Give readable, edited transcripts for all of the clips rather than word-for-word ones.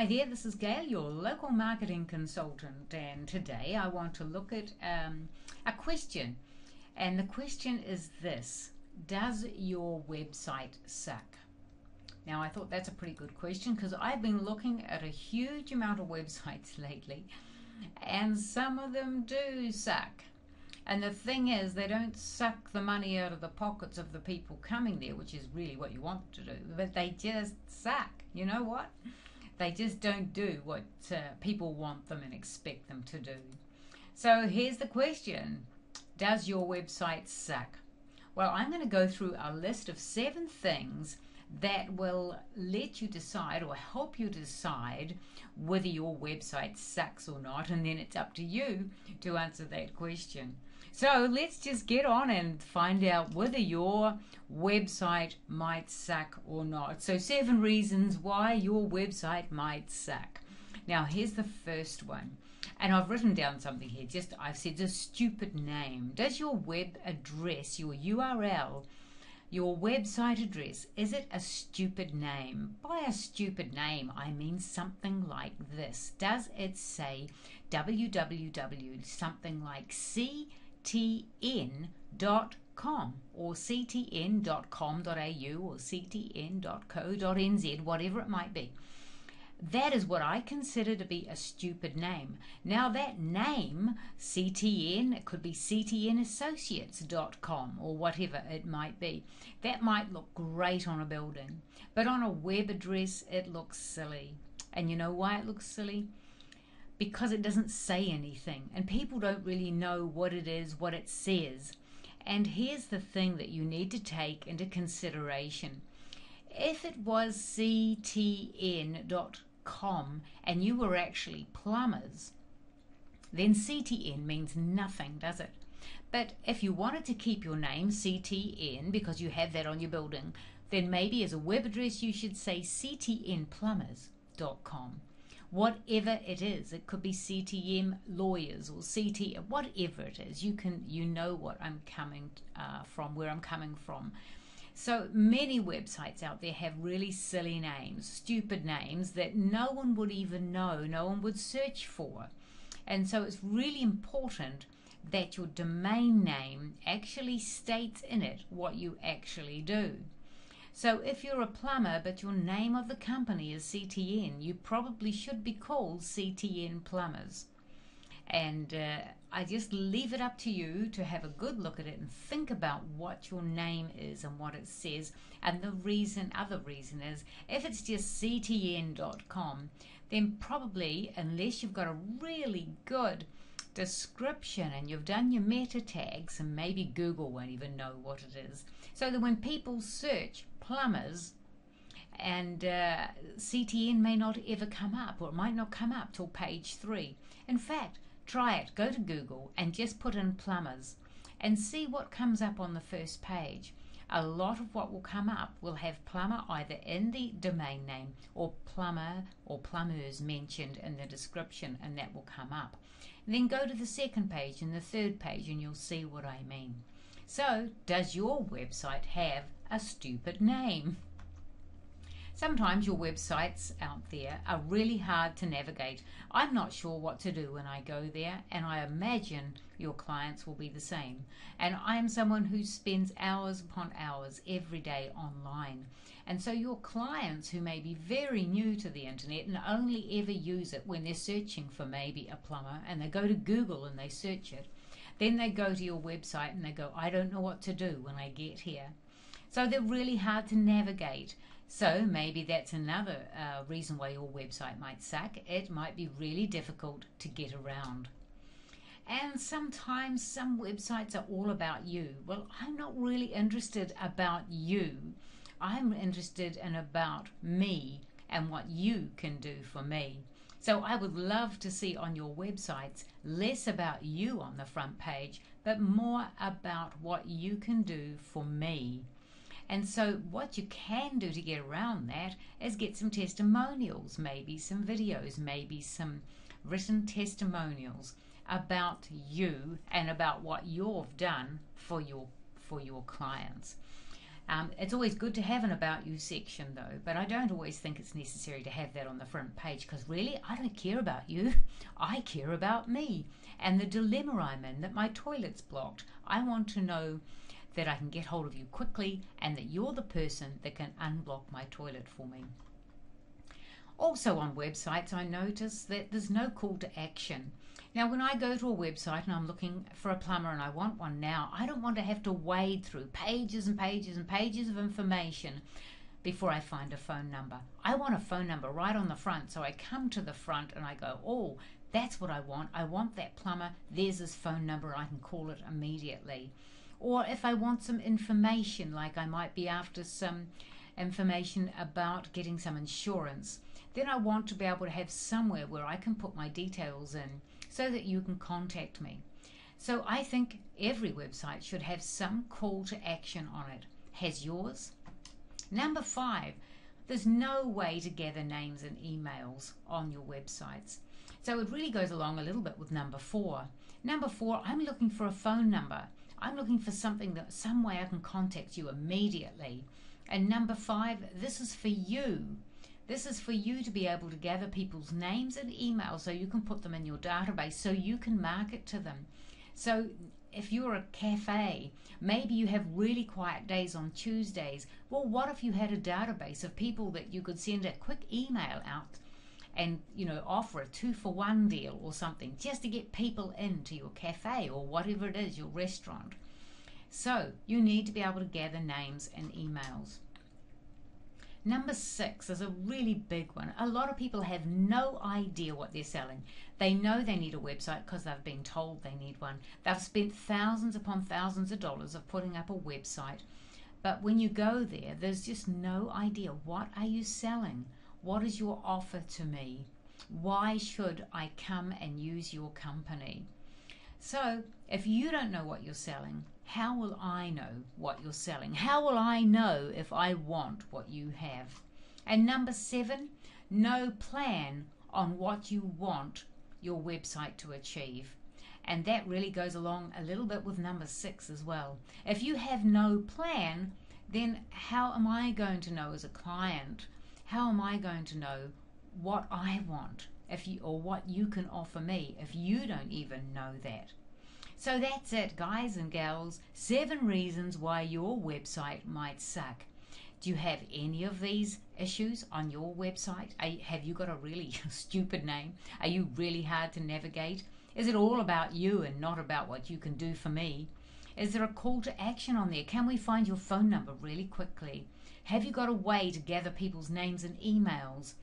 Hi there, this is Gail, your local marketing consultant, and today I want to look at a question. And the question is this: does your website suck? Now, I thought that's a pretty good question because I've been looking at a huge amount of websites lately, and some of them do suck. And the thing is, they don't suck the money out of the pockets of the people coming there, which is really what you want to do, but they just suck. You know what? They just don't do what people want them and expect them to do. So here's the question: does your website suck? Well, I'm going to go through a list of 7 things that will let you decide or help you decide whether your website sucks or not, and then it's up to you to answer that question. So let's just get on and find out whether your website might suck or not. So 7 reasons why your website might suck. Now here's the first one, and I've written down something here. I've said a stupid name. Does your web address, your URL, your website address, is it a stupid name? By a stupid name, I mean something like this. Does it say www something like ctn.com or ctn.com.au or ctn.co.nz, whatever it might be? That is what I consider to be a stupid name. Now that name, CTN, it could be ctnassociates.com or whatever it might be. That might look great on a building, but on a web address it looks silly. And you know why it looks silly? Because it doesn't say anything, and people don't really know what it is, what it says. And here's the thing that you need to take into consideration. If it was ctn.com and you were actually plumbers, then CTN means nothing, does it? But if you wanted to keep your name CTN because you have that on your building, then maybe as a web address you should say ctnplumbers.com. Whatever it is, it could be CTM lawyers or CT, whatever it is. You know what I'm coming from, where I'm coming from. So many websites out there have really silly names, stupid names that no one would even know, no one would search for. And so it's really important that your domain name actually states in it what you actually do. So if you're a plumber but your name of the company is CTN, you probably should be called CTN Plumbers. And I just leave it up to you to have a good look at it and think about what your name is and what it says. And the other reason is, if it's just ctn.com, then probably, unless you've got a really good description and you've done your meta tags, and maybe Google won't even know what it is, so that when people search plumbers, and CTN may not ever come up, or it might not come up till page 3. In fact, try it. Go to Google and just put in plumbers and see what comes up on the first page. A lot of what will come up will have plumber either in the domain name or plumber or plumbers mentioned in the description, and that will come up. And then go to the second page and the third page and you'll see what I mean. So, does your website have a stupid name? Sometimes your websites out there are really hard to navigate. I'm not sure what to do when I go there, and I imagine your clients will be the same. And I am someone who spends hours upon hours every day online. And so your clients who may be very new to the internet and only ever use it when they're searching for maybe a plumber, and they go to Google and they search it, then they go to your website and they go, I don't know what to do when I get here. So they're really hard to navigate. So maybe that's another reason why your website might suck. It might be really difficult to get around. And sometimes some websites are all about you. Well, I'm not really interested about you. I'm interested in about me and what you can do for me. So I would love to see on your websites less about you on the front page, but more about what you can do for me. And so what you can do to get around that is get some testimonials, maybe some videos, maybe some written testimonials about you and about what you've done for your clients. It's always good to have an About You section though, but I don't always think it's necessary to have that on the front page, because really I don't care about you. I care about me and the dilemma I'm in, that my toilet's blocked. I want to know that I can get hold of you quickly and that you're the person that can unblock my toilet for me. Also on websites, I notice that there's no call to action. Now, when I go to a website and I'm looking for a plumber and I want one now, I don't want to have to wade through pages and pages and pages of information before I find a phone number. I want a phone number right on the front, so I come to the front and I go, oh, that's what I want. I want that plumber. There's his phone number. I can call it immediately. Or if I want some information, like I might be after some information about getting some insurance, then I want to be able to have somewhere where I can put my details in so that you can contact me. So I think every website should have some call to action on it. Has yours? Number 5, there's no way to gather names and emails on your websites. So it really goes along a little bit with number 4. Number 4, I'm looking for a phone number. I'm looking for something that some way I can contact you immediately. And number 5, this is for you. This is for you to be able to gather people's names and emails so you can put them in your database, so you can market to them. So if you're a cafe, maybe you have really quiet days on Tuesdays. Well, what if you had a database of people that you could send a quick email out and, you know, offer a 2-for-1 deal or something, just to get people into your cafe or whatever it is, your restaurant. So you need to be able to gather names and emails. Number 6 is a really big one. A lot of people have no idea what they're selling. They know they need a website because they've been told they need one. They've spent thousands upon thousands of dollars of putting up a website. But when you go there, there's just no idea. What are you selling? What is your offer to me? Why should I come and use your company? So if you don't know what you're selling, how will I know what you're selling? How will I know if I want what you have? And number 7, no plan on what you want your website to achieve. And that really goes along a little bit with number 6 as well. If you have no plan, then how am I going to know as a client? How am I going to know what I want or what you can offer me if you don't even know that? So that's it, guys and gals. 7 reasons why your website might suck. Do you have any of these issues on your website? Have you got a really stupid name? Are you really hard to navigate? Is it all about you and not about what you can do for me? Is there a call to action on there? Can we find your phone number really quickly? Have you got a way to gather people's names and emails?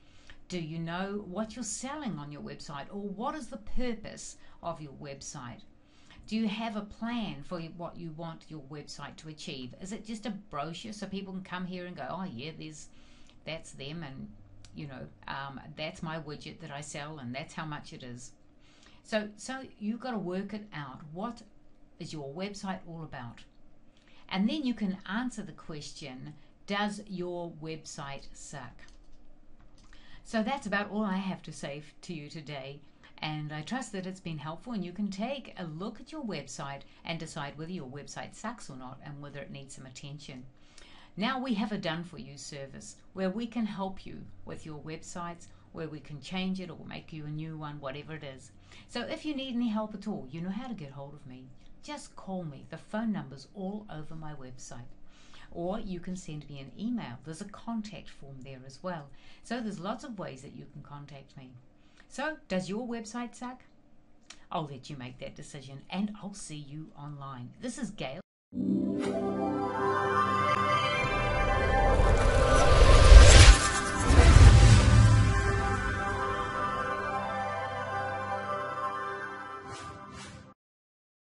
Do you know what you're selling on your website, or what is the purpose of your website? Do you have a plan for what you want your website to achieve? Is it just a brochure so people can come here and go, oh yeah, that's them, and you know, that's my widget that I sell, and that's how much it is. So you've got to work it out. What is your website all about? And then you can answer the question, does your website suck? So that's about all I have to say to you today. And I trust that it's been helpful, and you can take a look at your website and decide whether your website sucks or not and whether it needs some attention. Now we have a done for you service where we can help you with your websites, where we can change it or make you a new one, whatever it is. So if you need any help at all, you know how to get hold of me. Just call me. The phone number's all over my website. Or you can send me an email. There's a contact form there as well. So there's lots of ways that you can contact me. So, does your website suck? I'll let you make that decision, and I'll see you online. This is Gail.